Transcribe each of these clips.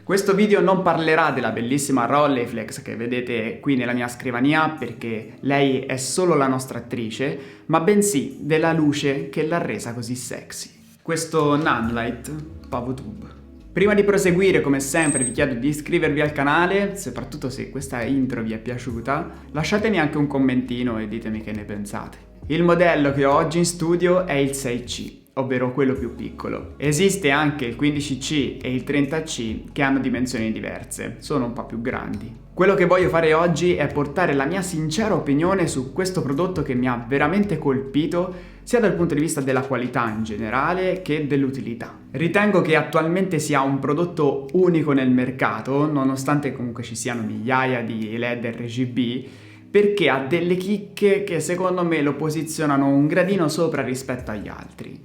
Questo video non parlerà della bellissima Rolleiflex che vedete qui nella mia scrivania, perché lei è solo la nostra attrice, ma bensì della luce che l'ha resa così sexy. Questo Nanlite Pavotube. Prima di proseguire, come sempre, vi chiedo di iscrivervi al canale, soprattutto se questa intro vi è piaciuta. Lasciatemi anche un commentino e ditemi che ne pensate. Il modello che ho oggi in studio è il 6C, ovvero quello più piccolo. Esiste anche il 15C e il 30C che hanno dimensioni diverse, sono un po' più grandi. Quello che voglio fare oggi è portare la mia sincera opinione su questo prodotto che mi ha veramente colpito, sia dal punto di vista della qualità in generale che dell'utilità. Ritengo che attualmente sia un prodotto unico nel mercato, nonostante comunque ci siano migliaia di LED RGB, perché ha delle chicche che secondo me lo posizionano un gradino sopra rispetto agli altri.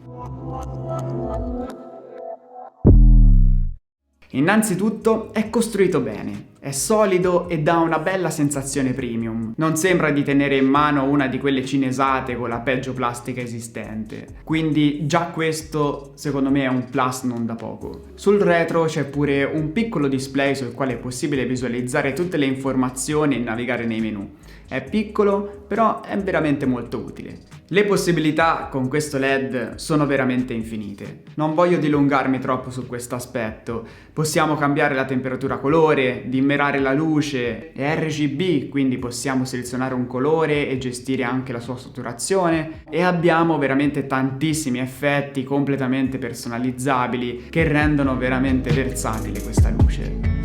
Innanzitutto è costruito bene, è solido e dà una bella sensazione premium. Non sembra di tenere in mano una di quelle cinesate con la peggio plastica esistente. Quindi già questo secondo me è un plus non da poco. Sul retro c'è pure un piccolo display sul quale è possibile visualizzare tutte le informazioni e navigare nei menu. È piccolo, però è veramente molto utile. Le possibilità con questo LED sono veramente infinite. Non voglio dilungarmi troppo su questo aspetto. Possiamo cambiare la temperatura colore, dimmerare la luce, è RGB, quindi possiamo selezionare un colore e gestire anche la sua saturazione, e abbiamo veramente tantissimi effetti completamente personalizzabili che rendono veramente versatile questa luce.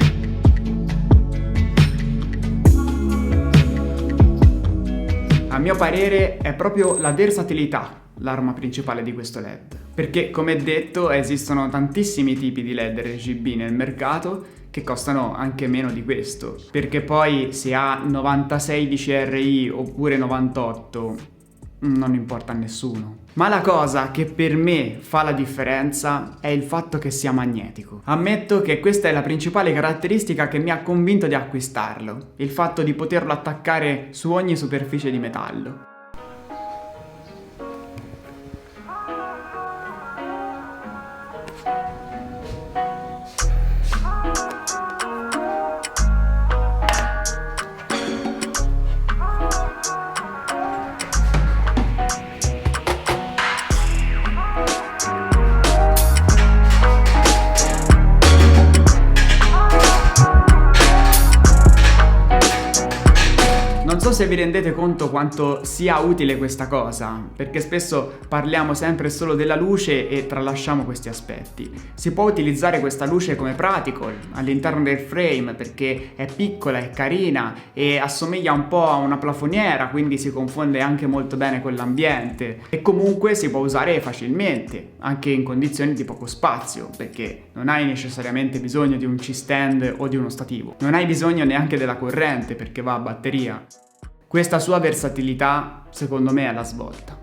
A mio parere è proprio la versatilità l'arma principale di questo LED, perché come detto esistono tantissimi tipi di LED RGB nel mercato che costano anche meno di questo, perché poi se ha 96 DCRI oppure 98 non importa a nessuno. Ma la cosa che per me fa la differenza è il fatto che sia magnetico. Ammetto che questa è la principale caratteristica che mi ha convinto di acquistarlo, il fatto di poterlo attaccare su ogni superficie di metallo. Non so se vi rendete conto quanto sia utile questa cosa, perché spesso parliamo sempre solo della luce e tralasciamo questi aspetti. Si può utilizzare questa luce come pratical all'interno del frame perché è piccola, è carina e assomiglia un po' a una plafoniera, quindi si confonde anche molto bene con l'ambiente, e comunque si può usare facilmente, anche in condizioni di poco spazio, perché non hai necessariamente bisogno di un C-stand o di uno stativo. Non hai bisogno neanche della corrente perché va a batteria. Questa sua versatilità secondo me è la svolta.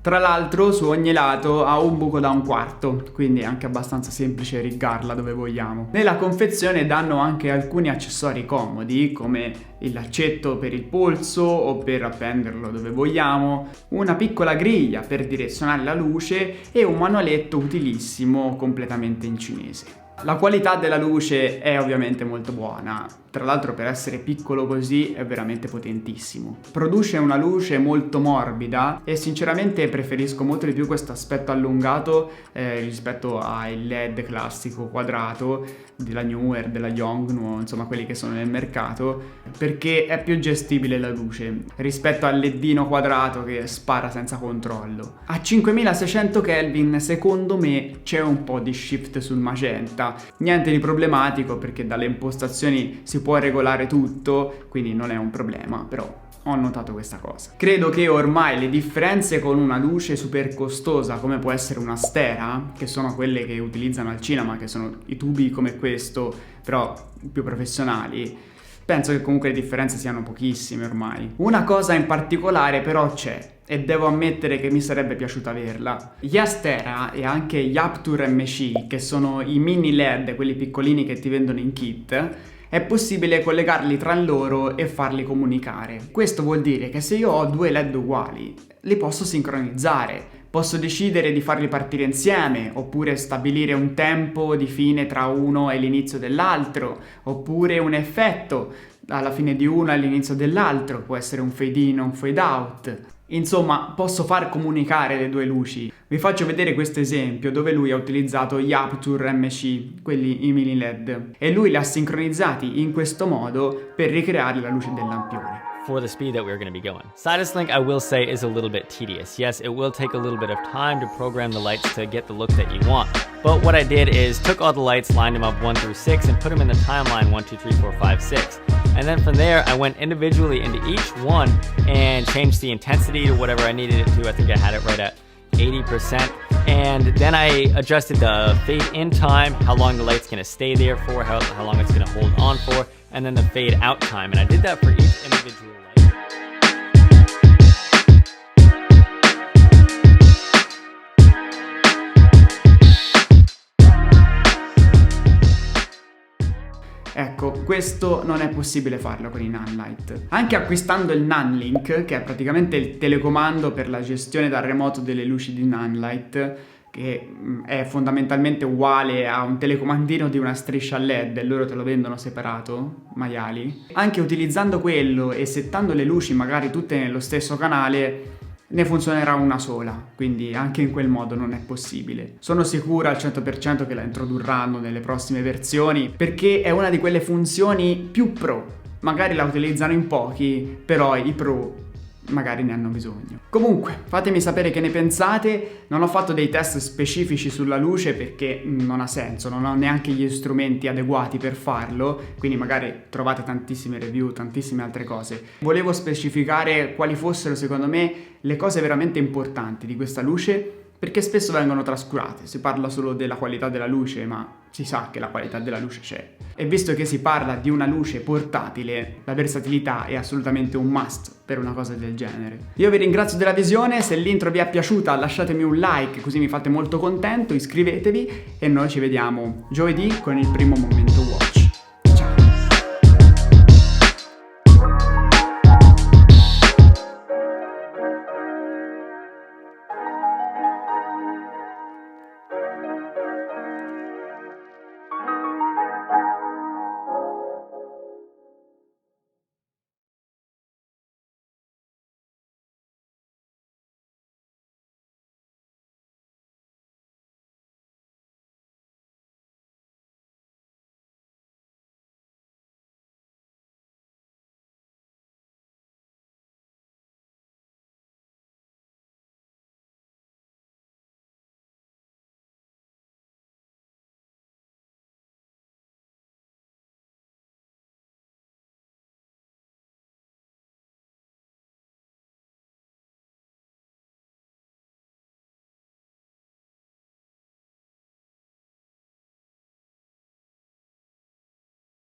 Tra l'altro su ogni lato ha un buco da 1/4, quindi è anche abbastanza semplice riggarla dove vogliamo. Nella confezione danno anche alcuni accessori comodi, come il laccetto per il polso o per appenderlo dove vogliamo, una piccola griglia per direzionare la luce e un manualetto utilissimo completamente in cinese. La qualità della luce è ovviamente molto buona, tra l'altro per essere piccolo così è veramente potentissimo. Produce una luce molto morbida e sinceramente preferisco molto di più questo aspetto allungato rispetto al LED classico quadrato della Neewer, della Yongnuo, insomma quelli che sono nel mercato, perché è più gestibile la luce rispetto al LEDino quadrato che spara senza controllo. A 5600 Kelvin secondo me c'è un po' di shift sul magenta, niente di problematico perché dalle impostazioni si può regolare tutto, quindi non è un problema, però ho notato questa cosa. Credo che ormai le differenze con una luce super costosa come può essere una Stera, che sono quelle che utilizzano al cinema, che sono i tubi come questo, però più professionali, penso che comunque le differenze siano pochissime ormai. Una cosa in particolare però c'è, e devo ammettere che mi sarebbe piaciuto averla. Gli Astera e anche gli Apture MC, che sono i mini LED, quelli piccolini che ti vendono in kit, è possibile collegarli tra loro e farli comunicare. Questo vuol dire che se io ho due LED uguali, li posso sincronizzare. Posso decidere di farli partire insieme, oppure stabilire un tempo di fine tra uno e l'inizio dell'altro, oppure un effetto alla fine di uno e all'inizio dell'altro, può essere un fade in o un fade out. Insomma, posso far comunicare le due luci. Vi faccio vedere questo esempio dove lui ha utilizzato gli Aputure MC, quelli i mini LED, e lui li ha sincronizzati in questo modo per ricreare la luce del lampione. For the speed that we're going to be going. Sidus Link, I will say, is a little bit tedious. Yes, it will take a little bit of time to program the lights to get the look that you want. But what I did is took all the lights, lined them up 1 through 6, and put them in the timeline 1, 2, 3, 4, 5, 6. And then from there, I went individually into each one and changed the intensity to whatever I needed it to. I think I had it right at 80%. And then I adjusted the fade in time, how long the light's gonna stay there for, how long it's gonna hold on for, and then the fade out time. And I did that for each individual light. Ecco, questo non è possibile farlo con i Nanlite. Anche acquistando il Nanlink, che è praticamente il telecomando per la gestione da remoto delle luci di Nanlite, che è fondamentalmente uguale a un telecomandino di una striscia LED, e loro te lo vendono separato, maiali. Anche utilizzando quello e settando le luci magari tutte nello stesso canale, ne funzionerà una sola, quindi anche in quel modo non è possibile. Sono sicura al 100% che la introdurranno nelle prossime versioni, perché è una di quelle funzioni più pro. Magari la utilizzano in pochi, però i pro magari ne hanno bisogno. Comunque, fatemi sapere che ne pensate. Non ho fatto dei test specifici sulla luce perché non ha senso, non ho neanche gli strumenti adeguati per farlo, quindi magari trovate tantissime review, tantissime altre cose. Volevo specificare quali fossero secondo me le cose veramente importanti di questa luce, perché spesso vengono trascurate. Si parla solo della qualità della luce, ma si sa che la qualità della luce c'è. E visto che si parla di una luce portatile, la versatilità è assolutamente un must per una cosa del genere. Io vi ringrazio della visione, se l'intro vi è piaciuta lasciatemi un like, così mi fate molto contento, iscrivetevi e noi ci vediamo giovedì con il primo momento wow.